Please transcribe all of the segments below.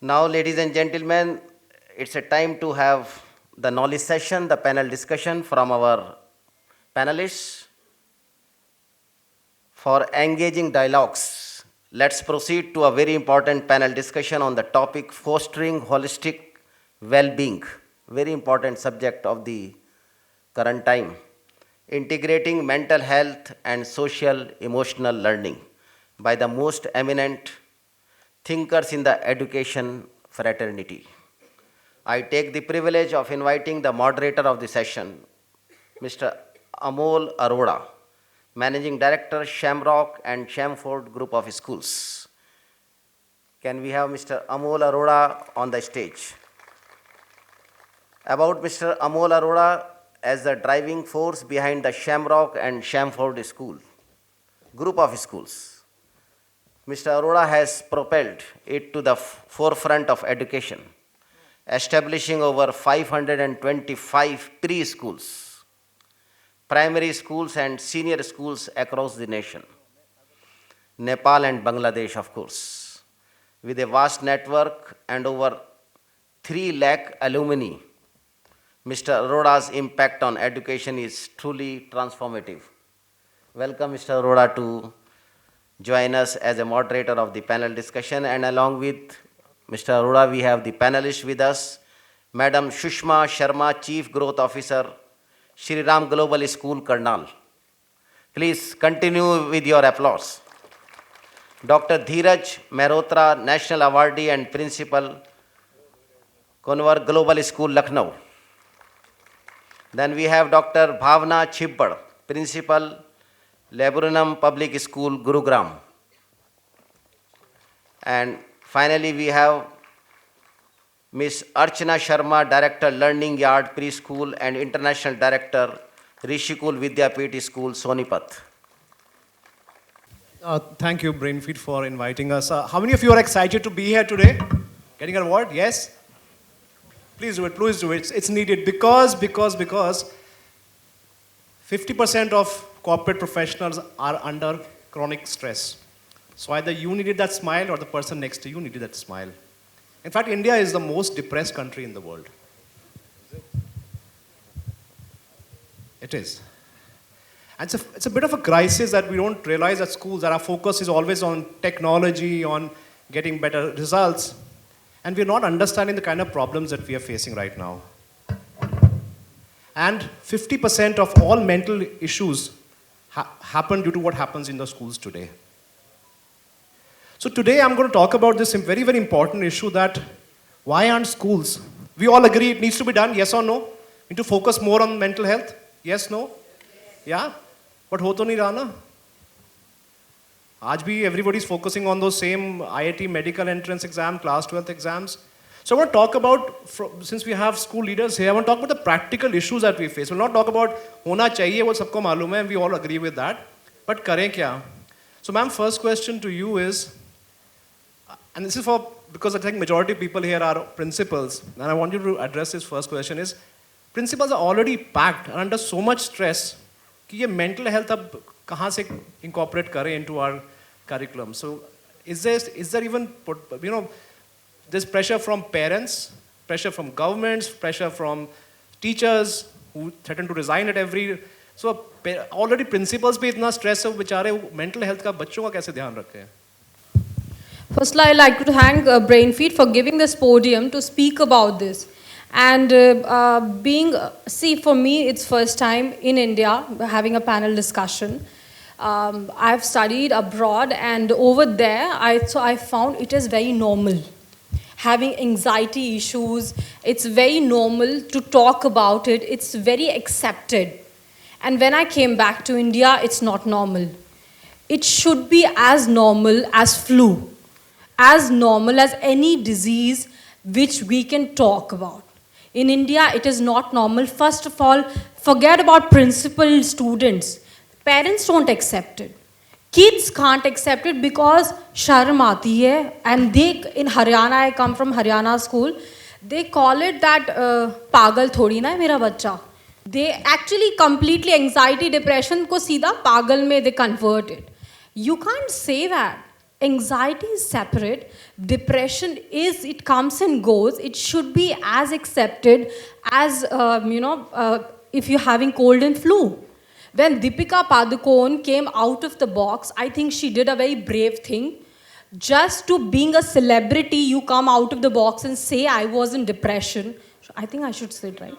Now, ladies and gentlemen, it's a time to have the knowledge session, the panel discussion from our panelists. For engaging dialogues, let's proceed to a very important panel discussion on the topic fostering holistic well-being, very important subject of the current time, integrating mental health and social emotional learning by the most eminent thinkers in the education fraternity. I take the privilege of inviting the moderator of the session, Mr. Amol Arora, Managing Director, Shemrock and Shemford Group of Schools. Can we have Mr. Amol Arora on the stage? About Mr. Amol Arora as the driving force behind the Shemrock and Shemford School, Group of Schools. Mr. Arora has propelled it to the forefront of education, establishing over 525 preschools, primary schools and senior schools across the nation, Nepal and Bangladesh, of course, with a vast network and over 3 lakh alumni. Mr. Arora's impact on education is truly transformative. Welcome, Mr. Arora, to join us as a moderator of the panel discussion, and along with Mr. Arora, we have the panelists with us, Madam Sushma Sharma, Chief Growth Officer, Shri Global School, Karnal. Please continue with your applause. Dr. Dheeraj, Mehrotra, National Awardee and Principal, Kumar Global School, Lucknow. Then we have Dr. Bhavna, Chibeer, Principal, Laburnum Public School, Gurugram. And finally, we have Ms. Archana Sharma, Director, Learning Yard Preschool and International Director, Rishikul Vidyapeeth School, Sonipat. Thank you, Brainfeed, for inviting us. How many of you are excited to be here today? Getting an award? Yes? Please do it, please do it. It's needed because 50% of corporate professionals are under chronic stress. So either you needed that smile or the person next to you needed that smile. In fact, India is the most depressed country in the world. It is. And it's a bit of a crisis that we don't realize at schools that our focus is always on technology, on getting better results. And we're not understanding the kind of problems that we are facing right now. And 50% of all mental issues happen due to what happens in the schools today. So today I'm going to talk about this very, very important issue that why aren't schools? We all agree it needs to be done, yes or no? We need to focus more on mental health, yes, no? Yeah? But ho to nahi raha na? Aaj bhi everybody's focusing on those same IIT medical entrance exam, class 12th exams. So I want to talk about, since we have school leaders here, I want to talk about the practical issues that we face. We'll not talk about hona chahiye, wo sabko malum hai, and we all agree with that. But kare kya? So ma'am, first question to you is, and this is because I think majority of people here are principals, and I want you to address this first question is, principals are already packed and under so much stress, कि ये mental health अब कहाँ से incorporate करें into our curriculum. So is there even, there's pressure from parents, pressure from governments, pressure from teachers who threaten to resign at every, so already principals भी इतना stress है बेचारे mental health का बच्चों का कैसे ध्यान रखें? Firstly, I'd like to thank Brainfeed for giving this podium to speak about this. And for me, it's first time in India having a panel discussion. I've studied abroad, and over there, I found it is very normal. Having anxiety issues, it's very normal to talk about it. It's very accepted. And when I came back to India, it's not normal. It should be as normal as flu, as normal as any disease which we can talk about. In India, it is not normal. First of all, forget about principal students. Parents don't accept it. Kids can't accept it because sharm aati hai. And they, in Haryana, I come from Haryana school, they call it that pagal thodi na hai mera bachcha. They actually completely anxiety, depression ko seedha pagal mein they convert it. You can't say that. Anxiety is separate. Depression is, it comes and goes. It should be as accepted as, if you're having cold and flu. When Deepika Padukone came out of the box, I think she did a very brave thing. Just to being a celebrity, you come out of the box and say, I was in depression. I think I should say it right.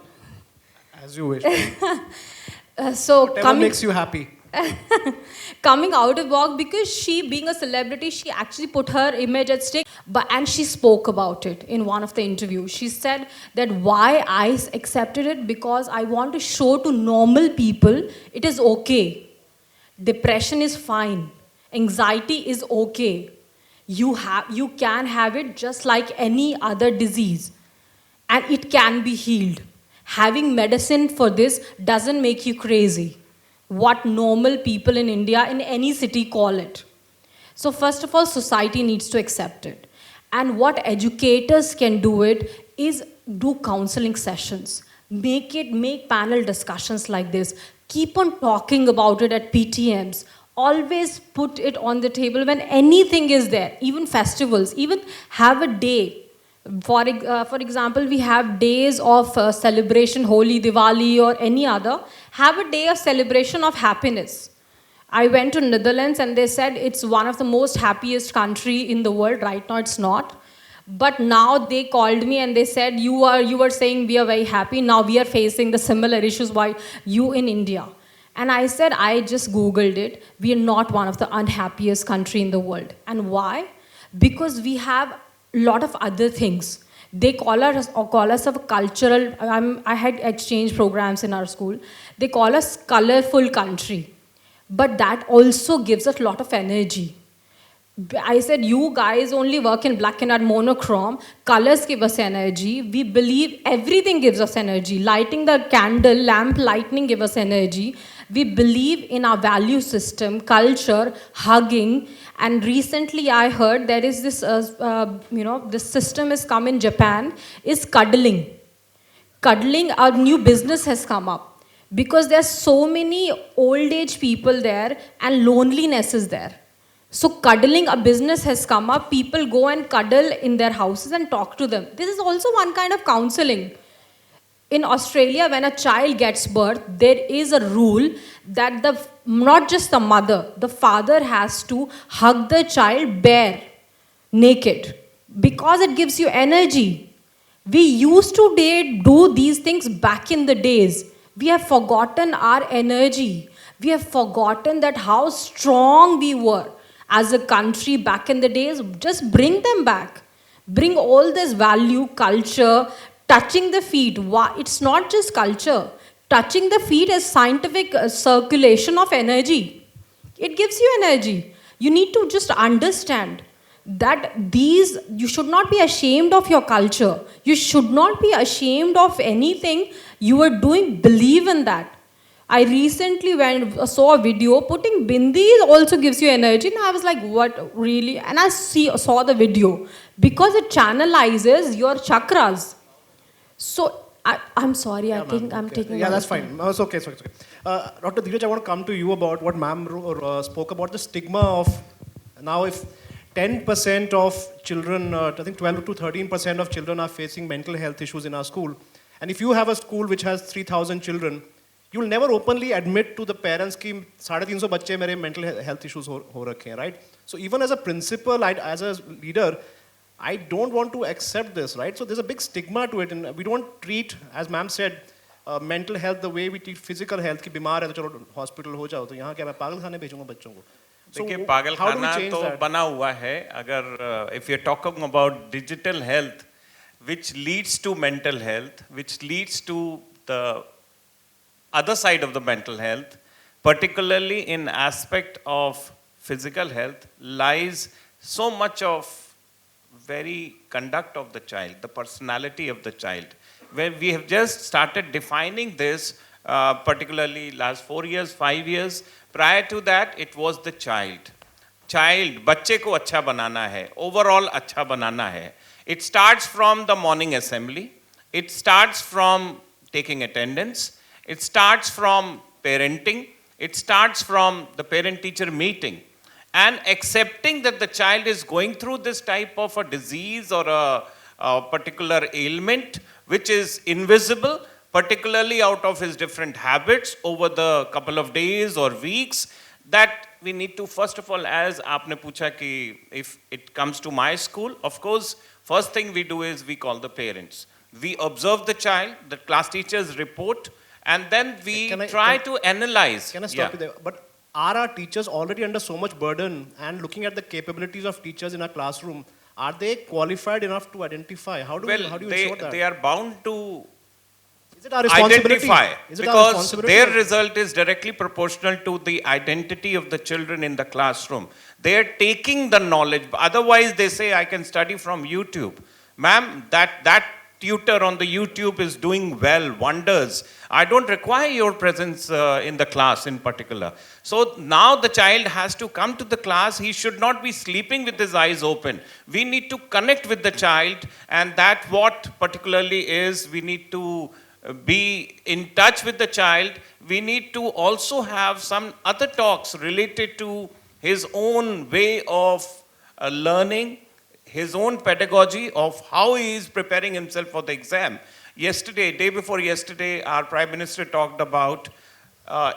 As you wish. So Whatever makes you happy. coming out of box, because she being a celebrity, she actually put her image at stake, and she spoke about it in one of the interviews. She said that why I accepted it, because I want to show to normal people it is okay. Depression is fine. Anxiety is okay. You can have it just like any other disease, and it can be healed. Having medicine for this doesn't make you crazy. What normal people in India, in any city, call it. So first of all, society needs to accept it. And what educators can do it is do counseling sessions. Make panel discussions like this. Keep on talking about it at PTMs. Always put it on the table when anything is there, even festivals, even have a day. For example, we have days of celebration, Holi, Diwali, or any other. Have a day of celebration of happiness. I went to Netherlands and they said it's one of the most happiest country in the world. Right now, it's not. But now they called me and they said, you were saying we are very happy. Now we are facing the similar issues. Why you in India? And I said, I just Googled it. We are not one of the unhappiest country in the world. And why? Because we have a lot of other things. They call us a cultural, I had exchange programs in our school. They call us colorful country. But that also gives us a lot of energy. I said, you guys only work in black and white monochrome. Colors give us energy. We believe everything gives us energy. Lighting the candle, lamp lightning gives us energy. We believe in our value system, culture, hugging. And recently I heard there is this, this system has come in Japan, is cuddling. Cuddling, a new business has come up. Because there's so many old age people there and loneliness is there. So cuddling, a business has come up. People go and cuddle in their houses and talk to them. This is also one kind of counseling. In Australia, when a child gets birth, there is a rule that not just the mother, the father has to hug the child bare, naked, because it gives you energy. We used to do these things back in the days. We have forgotten our energy. We have forgotten that how strong we were as a country back in the days. Just bring them back. Bring all this value, culture, touching the feet. It's not just culture. Touching the feet is scientific circulation of energy. It gives you energy. You need to just understand that you should not be ashamed of your culture. You should not be ashamed of anything you are doing. Believe in that. I recently saw a video, putting bindi also gives you energy. And I was like, what, really? And I saw the video. Because it channelizes your chakras. So, I'm sorry, I think I'm taking... Yeah, that's fine. No, it's okay. Dr. Dheeraj, I want to come to you about what ma'am spoke about, the stigma of... Now, if 10% of children, I think 12 to 13% of children are facing mental health issues in our school. And if you have a school which has 3,000 children, you will never openly admit to the parents that 350 बच्चे मेरे mental health issues हो रखे हैं, right? So even as a principal, as a leader, I don't want to accept this, right? So there's a big stigma to it, and we don't treat, as ma'am said, mental health the way we treat physical health. कि बीमार है तो चलो hospital हो जाओ, तो यहाँ क्या मैं पागल खाने भेजूँगा बच्चों को? देखिए पागल खाना तो बना हुआ है. अगर if you're talking about digital health, which leads to mental health, which leads to the other side of the mental health, particularly in aspect of physical health, lies so much of very conduct of the child, the personality of the child. Where we have just started defining this, particularly last 4 years, 5 years. Prior to that, it was the child. Child, बच्चे को अच्छा बनाना है, overall अच्छा बनाना है. It starts from the morning assembly. It starts from taking attendance. It starts from parenting. It starts from the parent-teacher meeting. and accepting that the child is going through this type of a disease or a particular ailment which is invisible, particularly out of his different habits over the couple of days or weeks, that we need to, first of all, as aapne pucha ki if it comes to my school, of course, first thing we do is we call the parents. We observe the child, the class teachers report, and then we try to analyze. Can I stop you there? But are our teachers already under so much burden, and looking at the capabilities of teachers in our classroom, are they qualified enough to identify? How do you ensure that? They are bound to Is it our responsibility? Identify, Is it our because responsibility? their result is directly proportional to the identity of the children in the classroom. They are taking the knowledge. Otherwise, they say, I can study from YouTube. Ma'am, that tutor on the YouTube is doing well, wonders. I don't require your presence in the class in particular. So now the child has to come to the class. He should not be sleeping with his eyes open. We need to connect with the child, and that what particularly is, we need to be in touch with the child. We need to also have some other talks related to his own way of learning, his own pedagogy of how he is preparing himself for the exam. Yesterday, day before yesterday, our Prime Minister talked about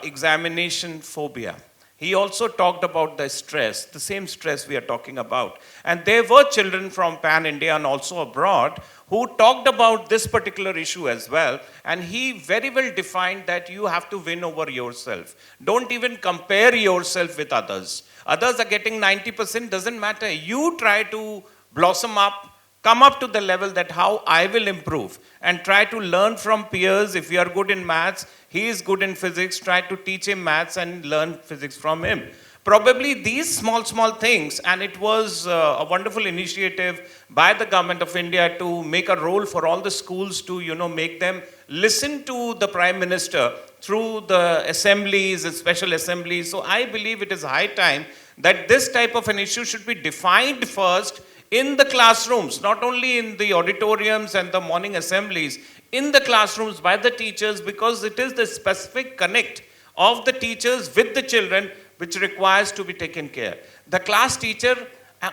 examination phobia. He also talked about the stress, the same stress we are talking about. And there were children from Pan India and also abroad who talked about this particular issue as well. And he very well defined that you have to win over yourself. Don't even compare yourself with others. Others are getting 90%, doesn't matter. You try to blossom up, come up to the level that how I will improve, and try to learn from peers. If you are good in maths, he is good in physics, try to teach him maths and learn physics from him. Probably these small things, and it was a wonderful initiative by the government of India to make a role for all the schools to, make them listen to the Prime Minister through the assemblies and special assemblies. So I believe it is high time that this type of an issue should be defined first in the classrooms, not only in the auditoriums and the morning assemblies, in the classrooms by the teachers, because it is the specific connect of the teachers with the children which requires to be taken care. The class teacher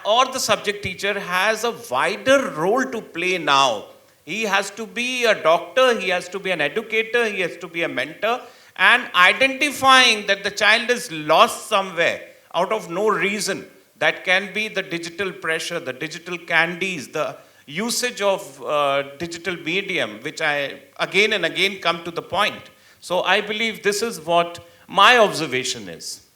or the subject teacher has a wider role to play now. He has to be a doctor, he has to be an educator, he has to be a mentor, and identifying that the child is lost somewhere out of no reason. That can be the digital pressure, the digital candies, the usage of digital medium, which I again and again come to the point. So I believe this is what my observation is.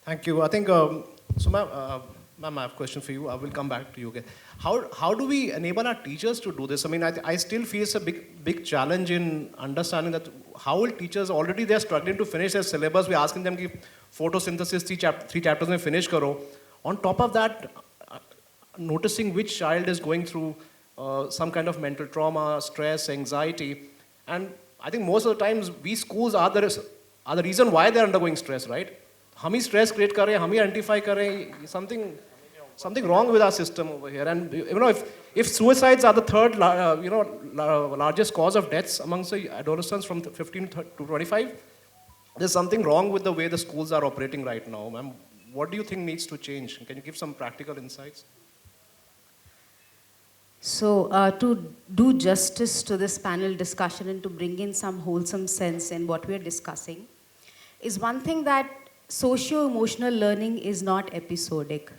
Thank you. I think, so ma'am, I have a question for you. I will come back to you again. How do we enable our teachers to do this? I mean, I still face a big challenge in understanding that how will teachers, already they're struggling to finish their syllabus. We're asking them to photosynthesis, three chapters mein finish karo. On top of that, noticing which child is going through some kind of mental trauma, stress, anxiety. And I think most of the times, we schools are the reason why they're undergoing stress, right? हम ही stress create कर रहे हैं, हम ही identify कर रहे हैं, something wrong with our system over here. And if suicides are the third largest cause of deaths amongst the adolescents from 15 to 25, there's something wrong with the way the schools are operating right now. Ma'am, what do you think needs to change? Can you give some practical insights? So to do justice to this panel discussion and to bring in some wholesome sense in what we are discussing is one thing, that socio-emotional learning is not episodic.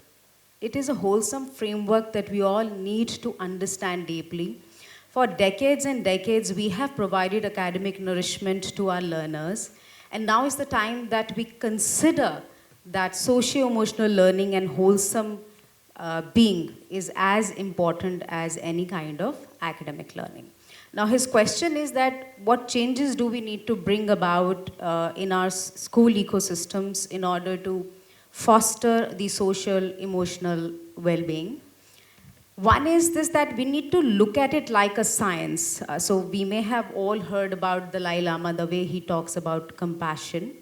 It is a wholesome framework that we all need to understand deeply. For decades and decades, we have provided academic nourishment to our learners, and now is the time that we consider that socio-emotional learning and wholesome being is as important as any kind of academic learning. Now his question is that what changes do we need to bring about in our school ecosystems in order to foster the social emotional well-being? One is this, that we need to look at it like a science. So we may have all heard about the Dalai Lama, the way he talks about compassion.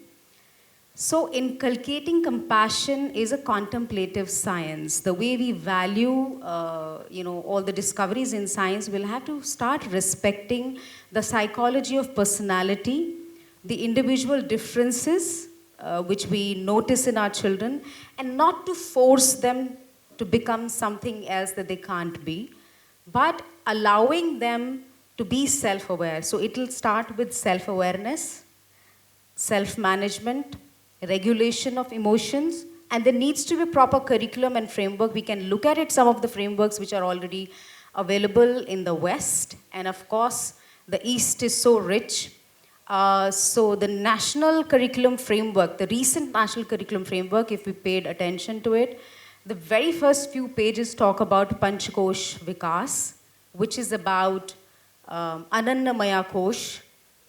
So inculcating compassion is a contemplative science. The way we value, all the discoveries in science, we'll have to start respecting the psychology of personality, the individual differences which we notice in our children, and not to force them to become something else that they can't be, but allowing them to be self-aware. So it will start with self-awareness, self-management, regulation of emotions, and there needs to be proper curriculum and framework. We can look at it, some of the frameworks which are already available in the West, and of course, the East is so rich. So the national curriculum framework, the recent national curriculum framework, if we paid attention to it, the very first few pages talk about Panchkosh Vikas, which is about Anannamaya Kosh.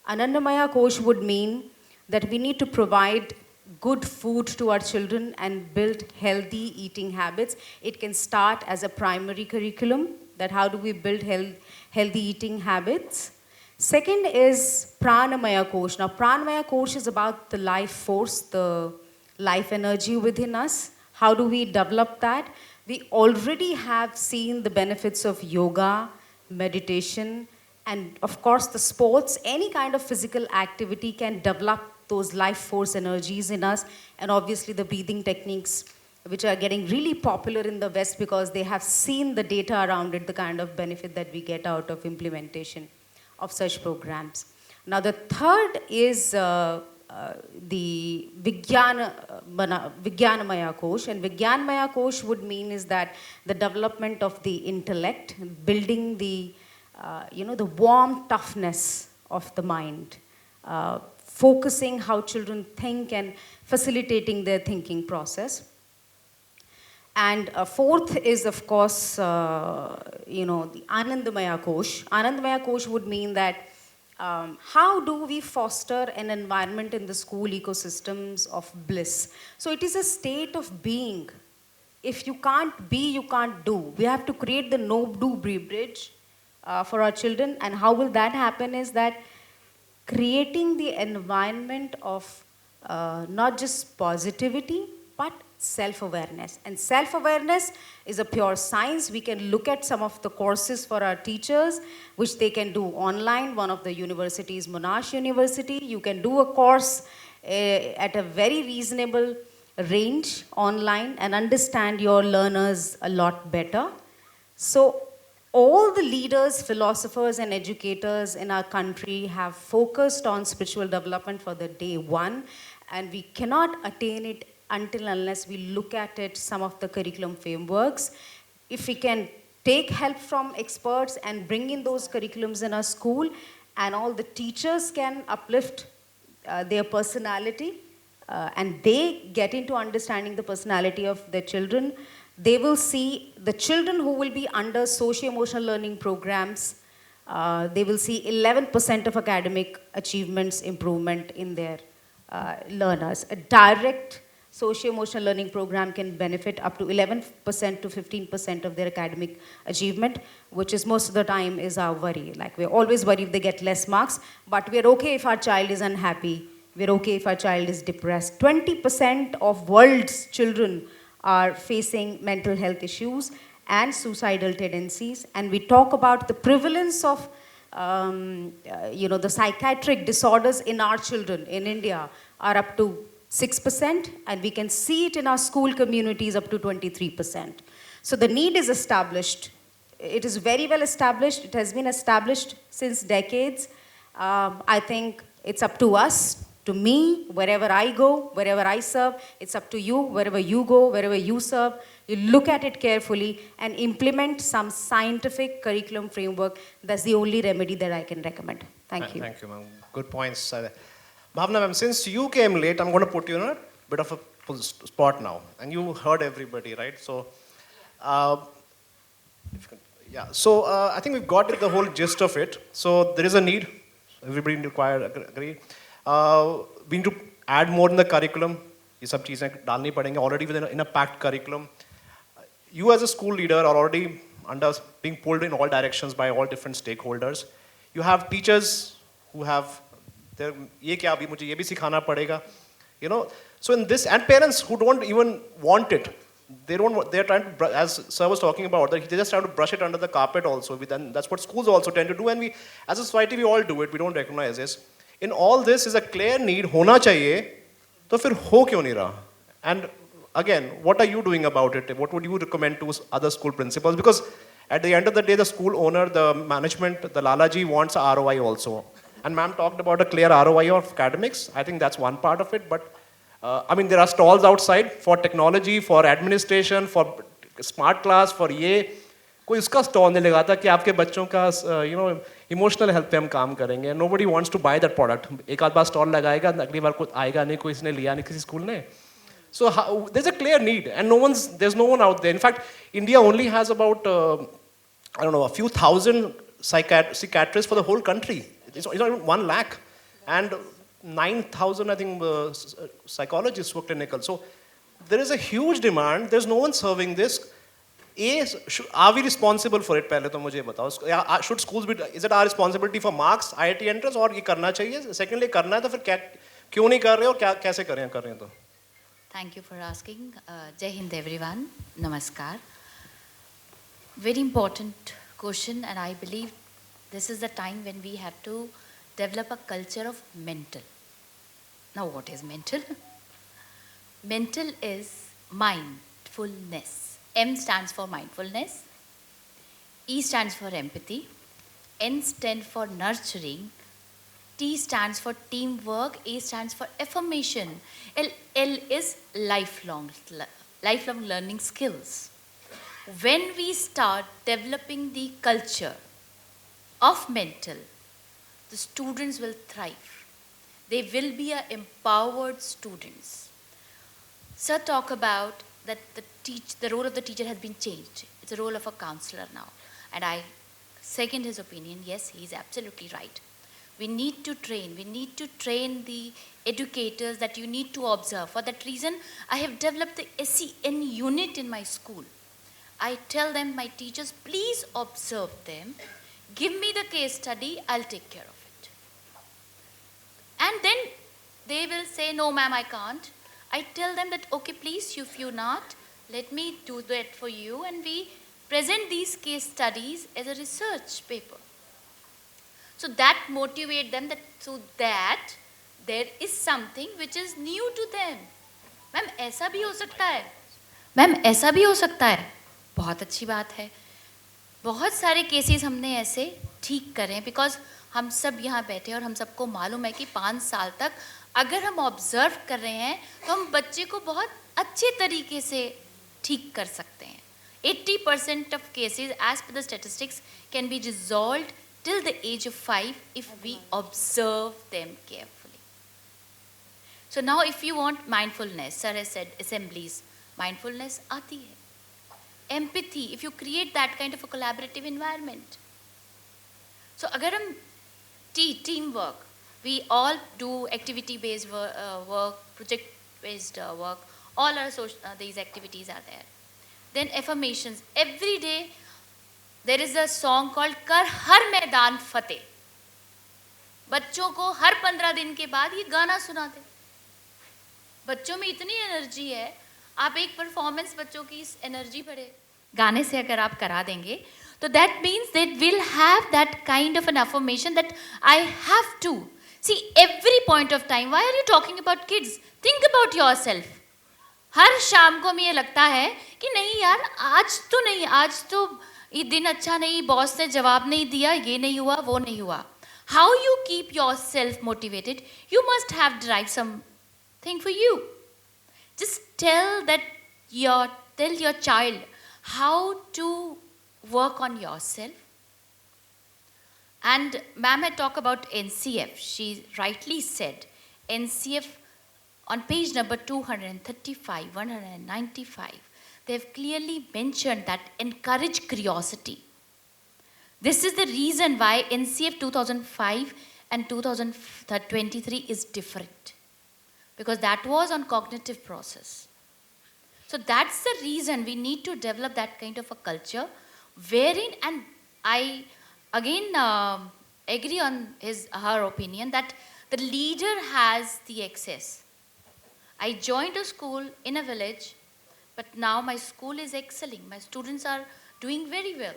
Anannamaya Kosh would mean that we need to provide good food to our children and build healthy eating habits. It can start as a primary curriculum, that how do we build healthy eating habits. Second is Pranamaya Kosh. Now Pranamaya Kosh is about the life force, the life energy within us. How do we develop that? We already have seen the benefits of yoga, meditation, and of course the sports. Any kind of physical activity can develop those life force energies in us, and obviously the breathing techniques, which are getting really popular in the West because they have seen the data around it, the kind of benefit that we get out of implementation of such programs. Now the third is the Vijnanamaya Kosh, and Vijnanamaya Kosh would mean is that the development of the intellect, building the the warm toughness of the mind, focusing how children think and facilitating their thinking process. And fourth is, of course, the Anandamaya Kosh. Anandamaya Kosh would mean that how do we foster an environment in the school ecosystems of bliss? So it is a state of being. If you can't be, you can't do. We have to create the no-do bridge for our children. And how will that happen is that creating the environment of not just positivity, but self-awareness. And self-awareness is a pure science. We can look at some of the courses for our teachers, which they can do online. One of the universities, Monash University, you can do a course at a very reasonable range online and understand your learners a lot better. So all the leaders, philosophers, and educators in our country have focused on spiritual development for the day one, and we cannot attain it until unless we look at it, some of the curriculum frameworks. If we can take help from experts and bring in those curriculums in our school, and all the teachers can uplift their personality, and they get into understanding the personality of their children, they will see the children who will be under socio-emotional learning programs, they will see 11% of academic achievements improvement in their learners. A direct socio-emotional learning program can benefit up to 11% to 15% of their academic achievement, which is most of the time is our worry. Like, we're always worried if they get less marks, but we're okay if our child is unhappy. We're okay if our child is depressed. 20% of world's children are facing mental health issues and suicidal tendencies. And we talk about the prevalence of the psychiatric disorders in our children in India are up to 6%, and we can see it in our school communities up to 23%. So the need is established. It is very well established. It has been established since decades. I think it's up to us, to me, wherever I go, wherever I serve. It's up to you, wherever you go, wherever you serve. You look at it carefully and implement some scientific curriculum framework. That's the only remedy that I can recommend. Thank you. Thank you, ma'am. Good points. Bhavna, ma'am, since you came late, I'm going to put you in a bit of a spot now. And you heard everybody, right? So, I think we've got the whole gist of it. So there is a need. Everybody agree. We need to add more in the curriculum. ये सब चीजें डालनी पड़ेंगे already in a packed curriculum. You as a school leader are already being pulled in all directions by all different stakeholders. You have teachers who have ये क्या अभी मुझे ये भी सिखाना पड़ेगा, so in this, and parents who don't even want it, they're trying to, as sir was talking about, they just trying to brush it under the carpet also. Then that's what schools also tend to do, and we as a society we all do it, we don't recognize this. In all this is a clear need होना चाहिए तो फिर हो क्यों नहीं रहा? And again, what are you doing about it? What would you recommend to other school principals? Because at the end of the day, the school owner, the management, the Lalaji wants a ROI also. And ma'am talked about a clear ROI of academics. I think that's one part of it. But I mean, there are stalls outside for technology, for administration, for smart class, for ये. कोई उसका stall नहीं लगाता कि आपके बच्चों का emotional health पे हम काम करेंगे. Nobody wants to buy that product. एक आध बार स्टॉल लगाएगा, अगली बार कोई आएगा नहीं, कोई इसने लिया नहीं किसी स्कूल ने. So there's a clear need, and there's no one out there. In fact, India only has about a few thousand psychiatrists for the whole country. It's not even 1 lakh, and 9,000 I think psychologists who are clinical. So there is a huge demand. There's no one serving this. Are we responsible for it? पहले तो मुझे बताओ. Should schools be? Is it our responsibility for marks, IIT entrance, और ये करना चाहिए? Secondly, करना है तो फिर क्यों नहीं कर रहे और कैसे कर रहे हैं तो? Thank you for asking. Jai Hind everyone. Namaskar. Very important question, and I believe this is the time when we have to develop a culture of mental. Now what is mental? Mental is mindfulness. M stands for mindfulness. E stands for empathy. N stands for nurturing. T stands for teamwork. A stands for affirmation. L is lifelong learning skills. When we start developing the culture of mental, the students will thrive. They will be empowered students. Sir talk about that the role of the teacher has been changed. It's a role of a counselor now. And I second his opinion. Yes, he is absolutely right. We need to train the educators that you need to observe. For that reason, I have developed the SEN unit in my school. I tell them, my teachers, please observe them. Give me the case study, I'll take care of it. And then they will say, no ma'am, I can't. I tell them that, okay, please, if you not, let me do that for you, and we present these case studies as a research paper. So that motivate them so that there is something which is new to them. Ma'am ऐसा भी हो सकता है, ma'am ऐसा भी हो सकता है, बहुत अच्छी बात है. बहुत सारे केसेस हमने ऐसे ठीक करें, बिकॉज हम सब यहाँ बैठे और हम सबको मालूम है कि 5 साल तक अगर हम ऑब्जर्व कर रहे हैं तो हम बच्चे को बहुत अच्छे तरीके से ठीक कर सकते हैं. 80% of cases as per the statistics can be resolved till the age of 5 if we observe them carefully. So now if you want mindfulness, sir has said assemblies, mindfulness aati hai. Empathy, if you create that kind of a collaborative environment. So agar hum teamwork, we all do activity-based work, project-based work, all our these activities are there. Then affirmations, every day there is a song called कर हर मैदान फतेह. बच्चों को हर 15 दिन के बाद ये गाना सुना दे. बच्चों में इतनी एनर्जी है, आप एक परफॉर्मेंस बच्चों की इस एनर्जी भरे गाने से अगर आप करा देंगे, तो that means they will have that kind of an affirmation that I have to. See, every point of time, why are you talking about kids? Think about yourself. हर शाम को हमें ये लगता है कि नहीं यार, आज तो नहीं, आज तो ये दिन अच्छा नहीं, बॉस ने जवाब नहीं दिया, ये नहीं हुआ, वो नहीं हुआ. How you keep yourself motivated? You must have derived something for you. Just tell your child how to work on yourself. And ma'am had talked about NCF. She rightly said NCF on page number 235, 195. They have clearly mentioned that encourage curiosity. This is the reason why NCF 2005 and 2023 is different. Because that was on cognitive process. So that's the reason we need to develop that kind of a culture wherein, and I again agree on her opinion that the leader has the access. I joined a school in a village, but now my school is excelling. My students are doing very well.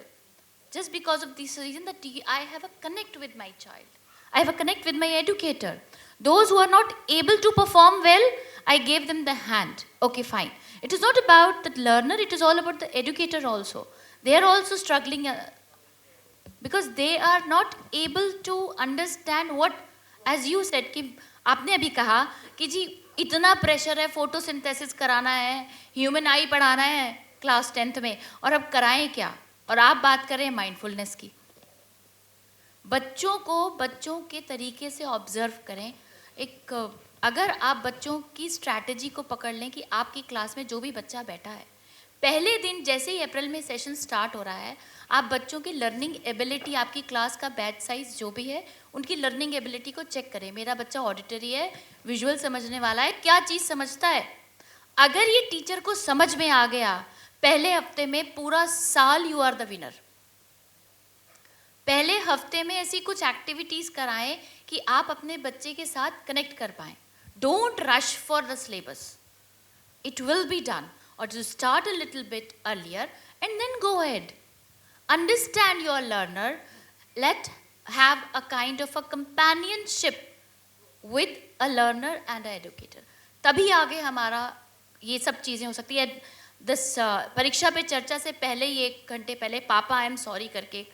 Just because of this reason that I have a connect with my child. I have a connect with my educator. Those who are not able to perform well, I gave them the hand. Okay, fine. It is not about the learner, it is all about the educator also. They are also struggling because they are not able to understand what, as you said, कि आपने अभी कहा कि जी इतना pressure है, photosynthesis कराना है, human आई पढ़ाना है क्लास 10th में, और अब कराएं क्या? और आप बात करें माइंडफुलनेस की. बच्चों को बच्चों के तरीके से ऑब्जर्व करें. एक अगर आप बच्चों की स्ट्रैटेजी को पकड़ लें कि आपकी क्लास में जो भी बच्चा बैठा है, पहले दिन जैसे ही अप्रैल में सेशन स्टार्ट हो रहा है, आप बच्चों की लर्निंग एबिलिटी, आपकी क्लास का बैच साइज जो भी है, उनकी लर्निंग एबिलिटी को चेक करें. मेरा बच्चा ऑडिटरी है, विजुअल समझने वाला है, क्या चीज़ समझता है. अगर ये टीचर को समझ में आ गया पहले हफ्ते में, पूरा साल यू आर द विनर. पहले हफ्ते में ऐसी कुछ एक्टिविटीज़ कराएं कि आप अपने बच्चे के साथ कनेक्ट कर पाएँ. Don't rush for the syllabus. It will be done. Or to start a little bit earlier and then go ahead. Understand your learner. Let have a kind of a companionship with a learner and an educator. तभी आगे हमारा ये सब चीज़ें हो सकती है. परीक्षा पे चर्चा से पहले ही 1 घंटे पहले पापा आई एम सॉरी करके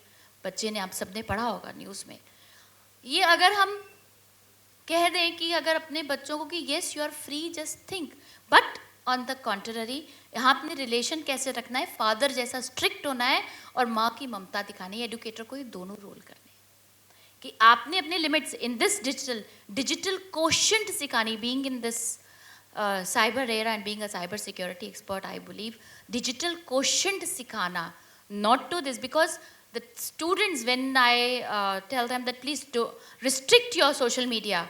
बच्चे ने, आप सबने पढ़ा होगा न्यूज़ में, ये अगर हम कह दें कि अगर अपने बच्चों को कि yes you are free, just think, but on the contrary यहाँ अपने रिलेशन कैसे रखना है, फादर जैसा स्ट्रिक्ट होना है और माँ की ममता दिखानी है. एडुकेटर को ये दोनों रोल करने हैं कि आपने अपने limits in this digital quotient सिखानी. Being in this cyber era and being a cyber security expert, I believe digital quotient सिखाना, not to this, because the students when I tell them that please do restrict your social media,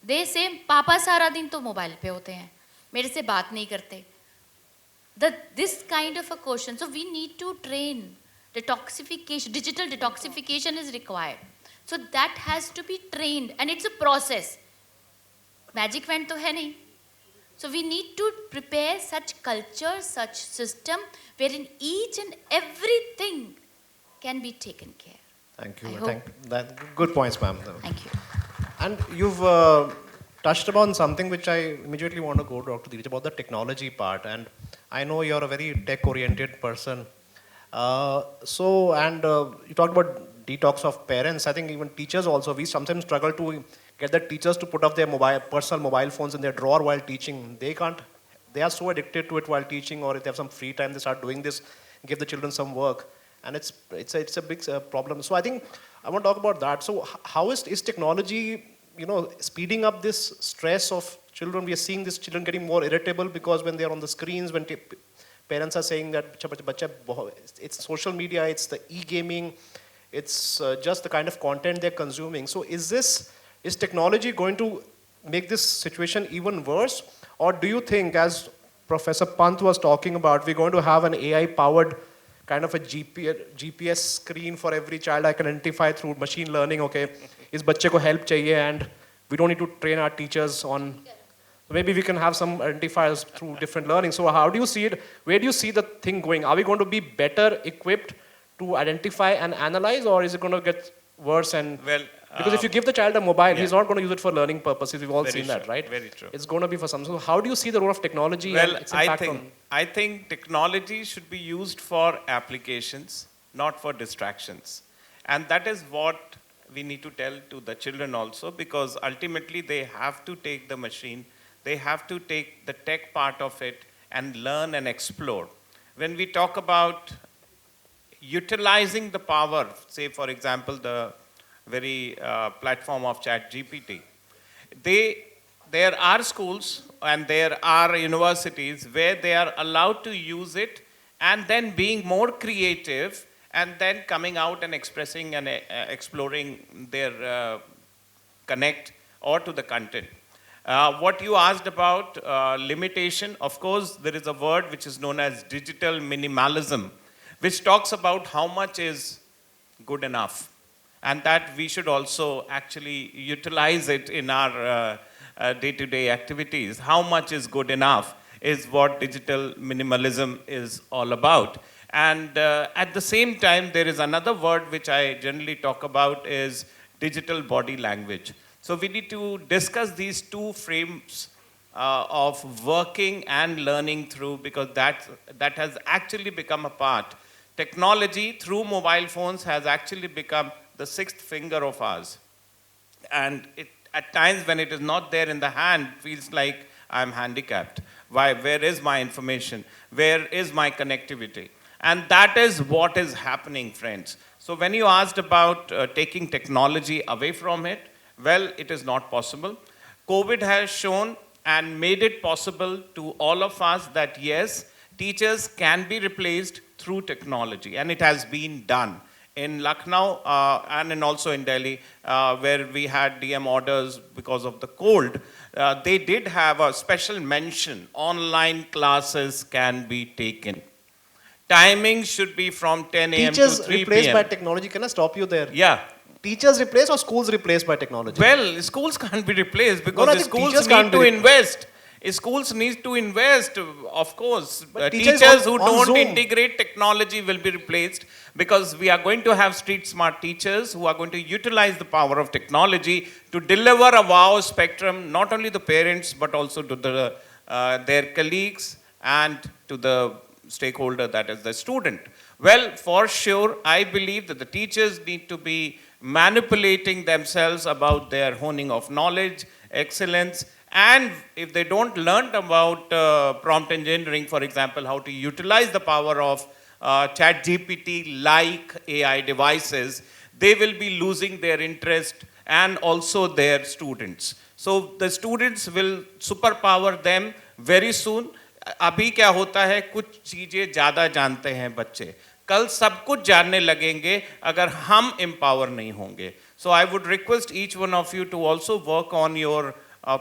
they say पापा सारा दिन तो mobile पे होते हैं, मेरे से बात नहीं करते. This kind of a question. So we need to train. Detoxification, digital detoxification is required. So that has to be trained and it's a process. Magic wand to hai nahi. So we need to prepare such culture, such system wherein each and everything can be taken care. Thank you. Good points, ma'am. Thank you. And you've touched upon something which I immediately want to go to Dr. Dheeraj about the technology part. And I know you're a very tech-oriented person. You talked about detox of parents. I think even teachers also, we sometimes struggle to get the teachers to put up their personal mobile phones in their drawer while teaching. They can't, they are so addicted to it while teaching, or if they have some free time, they start doing this, give the children some work. And it's a big problem. So I think I want to talk about that. So how is technology, speeding up this stress of children? We are seeing these children getting more irritable because when they are on the screens, when parents are saying that it's social media, it's the e-gaming, it's just the kind of content they're consuming. So is technology going to make this situation even worse? Or do you think, as Professor Pant was talking about, we're going to have an AI-powered kind of a GPS screen for every child I can identify through machine learning, okay, is bachche ko help chahiye, and we don't need to train our teachers on, maybe we can have some identifiers through different learning. So how do you see it? Where do you see the thing going? Are we going to be better equipped to identify and analyze, or is it going to get worse? And because if you give the child a mobile, he's not going to use it for learning purposes. We've all seen that, right? Very true. It's going to be for something. So how do you see the role of technology and its impact I think technology should be used for applications, not for distractions. And that is what we need to tell to the children also, because ultimately they have to take the machine, they have to take the tech part of it and learn and explore. When we talk about utilizing the power, say for example the very platform of ChatGPT, there are schools and there are universities where they are allowed to use it and then being more creative and then coming out and expressing and exploring their connect or to the content. What you asked about limitation, of course, there is a word which is known as digital minimalism, which talks about how much is good enough, and that we should also actually utilize it in our day-to-day activities. How much is good enough is what digital minimalism is all about. And at the same time, there is another word which I generally talk about is digital body language. So we need to discuss these two frames of working and learning through, because that has actually become a part. Technology through mobile phones has actually become the sixth finger of ours. And it, at times when it is not there in the hand, feels like I'm handicapped. Why? Where is my information? Where is my connectivity? And that is what is happening, friends. So when you asked about taking technology away from it, well, it is not possible. COVID has shown and made it possible to all of us that yes, teachers can be replaced through technology, and it has been done. In Lucknow and also in Delhi, where we had DM orders because of the cold, they did have a special mention, online classes can be taken. Timing should be from 10 a.m. to 3 Teachers p.m. replaced by technology. Can I stop you there? Yeah. Teachers replaced or schools replaced by technology? Well, schools can't be replaced because I the think schools teachers need can't to be invest. Schools need to invest, of course. But teachers Teachers on who don't Zoom. integrate technology will be replaced, because we are going to have street smart teachers who are going to utilize the power of technology to deliver a wow spectrum, not only the parents but also to their colleagues and to the stakeholder, that is the student. Well, for sure, I believe that the teachers need to be manipulating themselves about their honing of knowledge, excellence, and if they don't learn about prompt engineering, for example, how to utilize the power of ChatGPT-like AI devices, they will be losing their interest and also their students. So the students will superpower them very soon. अभी क्या होता है, कुछ चीज़ें ज़्यादा जानते हैं बच्चे, कल सब कुछ जानने लगेंगे अगर हम empower नहीं होंगे. So I would request each one of you to also work on your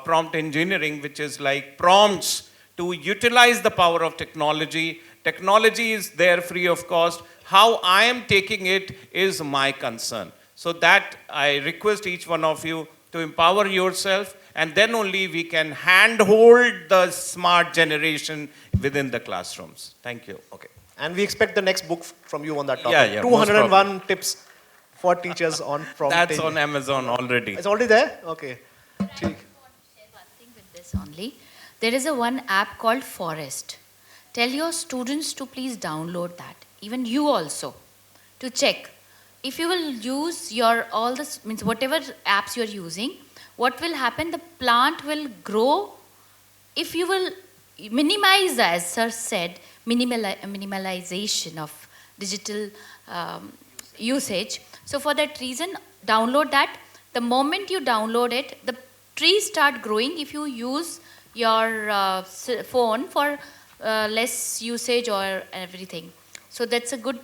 prompt engineering, which is like prompts to utilize the power of technology. Technology is there free of cost. How I am taking it is my concern. So that I request each one of you to empower yourself, and then only we can handhold the smart generation within the classrooms. Thank you. Okay. And we expect the next book from you on that topic. Yeah, 201 tips for teachers on prompt. That's on Amazon already. It's already there? Okay. Share one thing with this only. There is a one app called Forest. Tell your students to please download that. Even you also, to check. If you will use your all this, means whatever apps you're using, what will happen? The plant will grow. If you will minimize, as sir said, minimalization of digital usage. So for that reason, download that. The moment you download it, the trees start growing if you use your phone for less usage or everything. So that's a good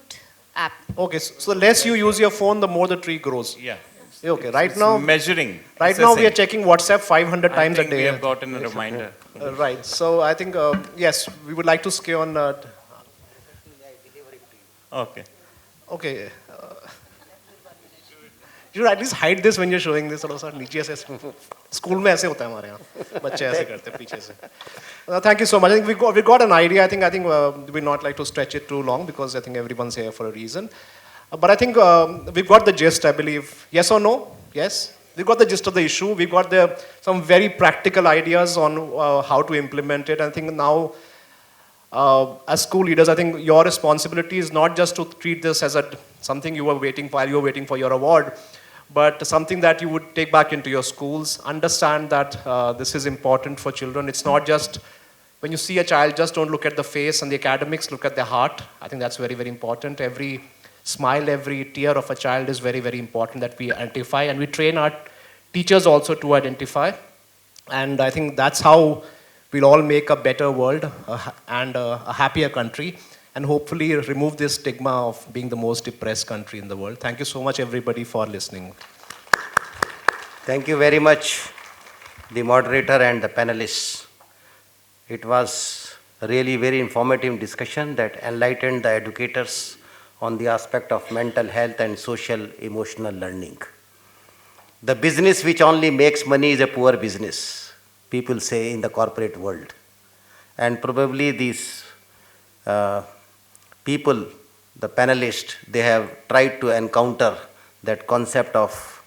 app. Okay, so the less you use your phone, the more the tree grows. Yeah. Okay, right now, measuring. Right now we are checking WhatsApp 500 times a day. We have gotten a reminder. Right, so I think, yes, we would like to stay on. Okay. Okay. You should at least hide this when you're showing this. थोड़ा सा नीचे से school में ऐसे होता है हमारे यहाँ बच्चे ऐसे करते हैं पीछे से. Thank you so much. I think we got an idea. I think we not like to stretch it too long because I think everyone's here for a reason. But I think we've got the gist, I believe. Yes or no? Yes. We've got the gist of the issue. We've got some very practical ideas on how to implement it. I think now, as school leaders, I think your responsibility is not just to treat this as something you were waiting for while you were waiting for your award, but something that you would take back into your schools. Understand that this is important for children. It's not just, when you see a child, just don't look at the face and the academics, look at their heart. I think that's very, very important. Every smile, every tear of a child is very, very important that we identify, and we train our teachers also to identify. And I think that's how we'll all make a better world and a happier country, and hopefully remove this stigma of being the most depressed country in the world. Thank you so much, everybody, for listening. Thank you very much, the moderator and the panelists. It was really very informative discussion that enlightened the educators on the aspect of mental health and social emotional learning. The business which only makes money is a poor business, people say in the corporate world. And probably these people, the panelists, they have tried to encounter that concept of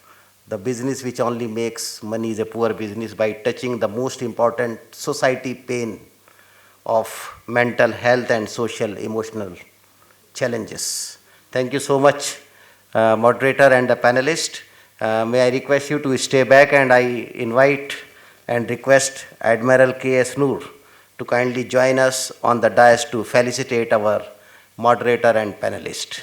The business which only makes money is a poor business, by touching the most important society pain of mental health and social emotional challenges. Thank you so much, moderator and the panelist. May I request you to stay back, and I invite and request Admiral K.S. Noor to kindly join us on the dais to felicitate our moderator and panelist.